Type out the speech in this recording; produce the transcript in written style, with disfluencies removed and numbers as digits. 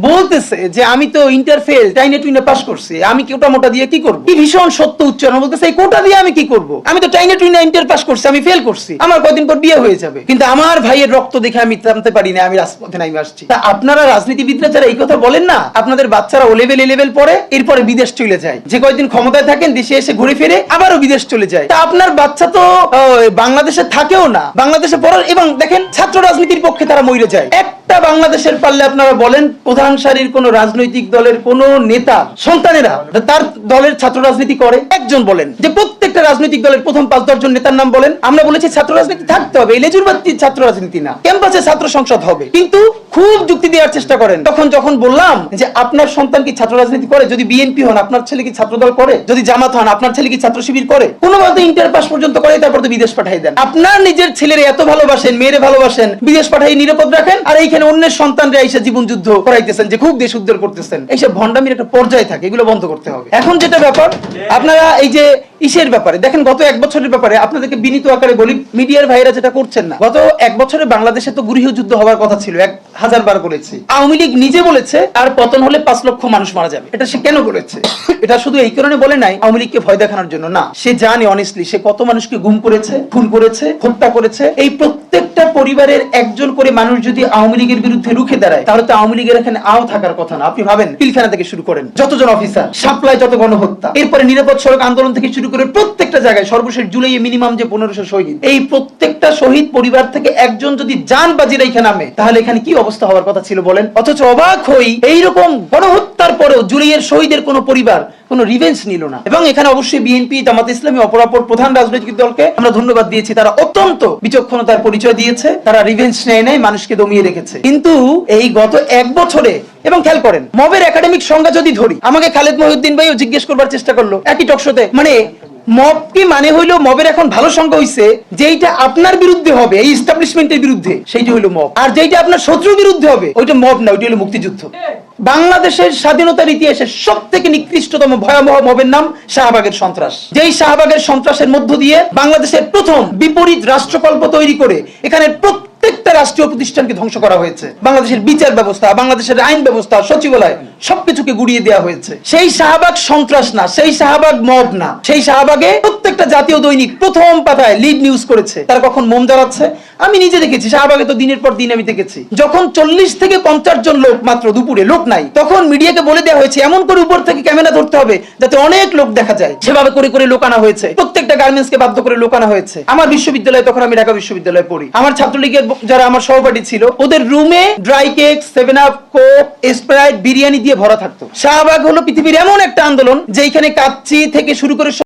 বলতেছে যে আমি তো ইন্টার ফেল টাইনে টুইনে পাস করছি, আমি কি ওটা মোটা দিয়ে কি করব? কি ভীষণ সত্য উচ্চারণ, বলতেছে এই কোটা দিয়ে আমি কি করব? আমি তো টাইনে টুইনে ইন্টার পাস করছি, আমি ফেল করছি, আমার কদিন পর বিয়ে হয়ে যাবে। কিন্তু আমার ভাইয়ের রক্ত দেখে আমি থামতে পারি না, আমি রাজপথে নামে আসছি। তা আপনারা রাজনীতিবিদরা যারা এই কথা বলেন না, আপনাদের বাচ্চারা ও লেভেল এ লেভেল পড়ে, এরপরে বিদেশ চলে যায়, যে কয়েকদিন ক্ষমতায় থাকেন দেশে এসে ঘুরে ফিরে আবারও বিদেশ চলে যায়। তা আপনার বাচ্চা তো বাংলাদেশে থাকেও না, বাংলাদেশে পড়ার, এবং দেখেন ছাত্র রাজনীতির পক্ষে তারা মরে যায়। একটা বাংলাদেশের পারলে আপনারা বলেন প্রধান সারির কোন রাজনৈতিক দলের কোন নেতা সন্তানেরা তার দলের ছাত্র রাজনীতি করে? একজন বলেন যে প্রত্যেকটা রাজনৈতিক দলের প্রথম 5-10 জন নেতার নাম বলেন। আমরা বলেছি ছাত্র রাজনীতি থাকতে হবে, এই লেজুরবাদী ছাত্র রাজনীতি না, ক্যাম্পাসে ছাত্র সংসদ হবে। কিন্তু খুব যুক্তি দেওয়ার চেষ্টা করেন। তখন যখন বললাম যে আপনার সন্তান কি ছাত্র রাজনীতি করে, যদি বিএনপি হন আপনার ছেলে কি ছাত্র দল করে, যদি জামাত হন আপনার ছেলে কি ছাত্র শিবির করে, কোনোভাবে ইন্টার পাস পর্যন্ত করে, তারপর তো বিদেশ পাঠাই দেন। আপনার নিজের ছেলের এত ভালোবাসেন, মেয়েরে ভালোবাসেন, বিদেশ পাঠাই নিরাপদ রাখেন, আর এইখানে অন্যের সন্তানরা এসে জীবন যুদ্ধ করাইতেছেন, যে খুব দেশ উদ্ধার করতেছেন। এইসব ভণ্ডামির একটা পর্যায়ে থাকে, এগুলো বন্ধ করতে হবে। এখন যেটা ব্যাপার, আপনারা এই যে ইসের ব্যাপারে দেখেন, গত 1 বছরের ব্যাপারে আপনাদেরকে বিনীত আকারে বলি, মিডিয়ার ভাইরা যেটা করছেন না, গত 1 বছরে বাংলাদেশে তো গৃহযুদ্ধ হওয়ার কথা ছিল, 1000 বার বলেছি। আওয়ামী লীগ নিজে বলেছে আর পতন হলে 5 লক্ষ মানুষ মারা যাবে। এটা সে কেন বলেছে? এটা শুধু এই কারণে বলে নাই আওয়ামী লীগকে ভয় দেখানোর জন্য না, সে জানে অনেস্টলি সে কত মানুষকে গুম করেছে, খুন করেছে, হত্যা করেছে। এই প্রত্যেকটা পরিবারের একজন করে মানুষ যদি আওয়ামী লীগের বিরুদ্ধে রুখে দাঁড়ায়, তাহলে তো আওয়ামী লীগের এখানে আও থাকার কথা না। আপনি ভাবেন পিলখানা থেকে শুরু করেন যতজন অফিসার, সাপ্লাই যত গণহত্যা, এরপরে নিরাপদ সড়ক আন্দোলন থেকে শুরু করে প্রত্যেকটা জায়গায়, সর্বশেষ জুলাইয়ে মিনিমাম যে 1500 শহীদ, এই প্রত্যেকটা শহীদ পরিবার থেকে একজন যদি জান বাজি রেখে নামে, তাহলে এখানে কি অবস্থা হওয়ার কথা ছিল বলেন? অথচ অবাক হই, এইরকম গণহত্যার পরেও জুলাইয়ের শহীদের কোন পরিবার কোন রিভেঞ্জ নিল না। এবং এখানে অবশ্যই বিএনপি, জামাত ইসলামী, অপরাপর প্রধান রাজনৈতিক দলকে আমরা ধন্যবাদ দিয়েছি, তারা অত্যন্ত বিচক্ষণতার পরিচয় দিয়েছে, তারা রিভেঞ্জ নেয় নাই, মানুষকে দমিয়ে রেখেছে। কিন্তু এই গত 1 বছরে, এবং খেয়াল করেন মবের একাডেমিক সংজ্ঞা যদি ধরি, আমাকে খালেদ মহিউদ্দিন ভাইও জিজ্ঞেস করবার চেষ্টা করলো একই টকশোতে, মানে মব কি মানে হইলো, মবের এখন ভালো সংজ্ঞা হইছে যেইটা আপনার বিরুদ্ধে হবে, এই এস্টাবলিশমেন্টের বিরুদ্ধে, সেইটা হইলো মব। আর যেইটা আপনার শত্রুর বিরুদ্ধে হবে ওইটা মব না, ওইটা হলো মুক্তিযুদ্ধ। বাংলাদেশের স্বাধীনতার ইতিহাসে সবথেকে নিকৃষ্টতম ভয়াবহ মবের নাম শাহবাগের সন্ত্রাস। যেই শাহবাগের সন্ত্রাসের মধ্য দিয়ে বাংলাদেশের প্রথম বিপরীত রাষ্ট্রকল্প তৈরি করে এখানে প্রত্যেকটা রাষ্ট্রীয় প্রতিষ্ঠানকে ধ্বংস করা হয়েছে, বাংলাদেশের বিচার ব্যবস্থা, বাংলাদেশের আইন ব্যবস্থা, সচিবালয় সবকিছুকে গুড়িয়ে দেওয়া হয়েছে। সেই শাহবাগ সন্ত্রাস না, সেই শাহবাগ মব না, সেই শাহবাগে প্রত্যেকটা জাতীয় দৈনিক প্রথম পাতায় লিড নিউজ করেছে তারা কখন মোম জ্বালাচ্ছে। আমি নিজে দেখেছি শাহবাগে, তো দিনের পর দিন আমি দেখেছি, যখন 40 থেকে 50 জন লোক মাত্র, দুপুরে লোক নাই, তখন মিডিয়াকে বলে দেওয়া হয়েছে এমন করে উপর থেকে ক্যামেরা ধরতে হবে যাতে অনেক লোক দেখা যায়, সেভাবে করে করে লোক আনা হয়েছে, প্রত্যেকটা গার্মেন্টস কে বাধ্য করে লোক আনা হয়েছে। আমার বিশ্ববিদ্যালয়ে, তখন আমি ঢাকা বিশ্ববিদ্যালয়ে পড়ি, আমার ছাত্রলীগের যারা আমার সহপাঠী ছিল, ওদের রুমে dry cake, 7 up, Coke, Sprite, biryani দিয়ে ভরা থাকতো। শাহবাগ হলো পৃথিবীর এমন একটা আন্দোলন যেখানে কাচ্চি থেকে শুরু করে